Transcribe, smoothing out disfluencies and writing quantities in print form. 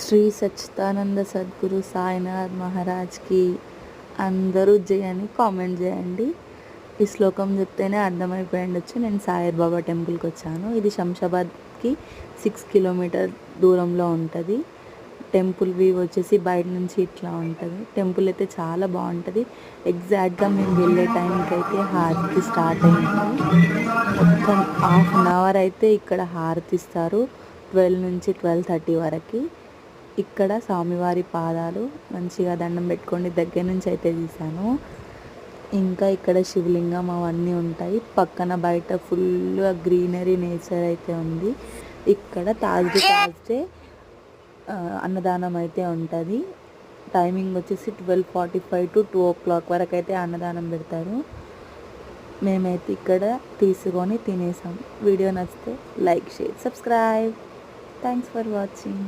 శ్రీ సచ్చిదానంద సద్గురు సాయినాథ్ మహారాజ్కి అందరూ జై అని కామెంట్ చేయండి. ఈ శ్లోకం చెప్తేనే అర్థమైపోయి ఉండొచ్చు. నేను సాయిబాబా టెంపుల్కి వచ్చాను. ఇది శంషాబాద్కి 6 కిలోమీటర్ దూరంలో ఉంటుంది. టెంపుల్ వ్యూ వచ్చేసి బయట నుంచి ఇట్లా ఉంటుంది. టెంపుల్ అయితే చాలా బాగుంటుంది. ఎగ్జాక్ట్గా మేము వెళ్ళే టైంకి అయితే హారతి స్టార్ట్ అయింది. మొత్తం ½ అయితే ఇక్కడ హారతి ఇస్తారు. 12 నుంచి 12:30 వరకు. ఇక్కడ స్వామివారి పాదాలు మంచిగా దండం పెట్టుకోండి. దగ్గర నుంచి అయితే తీసాను. ఇంకా ఇక్కడ శివలింగం అవన్నీ ఉంటాయి. పక్కన బయట ఫుల్గా గ్రీనరీ నేచర్ అయితే ఉంది. ఇక్కడ థర్స్డే అన్నదానం అయితే ఉంటుంది. టైమింగ్ వచ్చేసి 12:45 to 2 o'clock వరకు అయితే అన్నదానం పెడతారు. మేమైతే ఇక్కడ తీసుకొని తినేసాం. వీడియో నచ్చితే like, share, subscribe. Thanks for watching.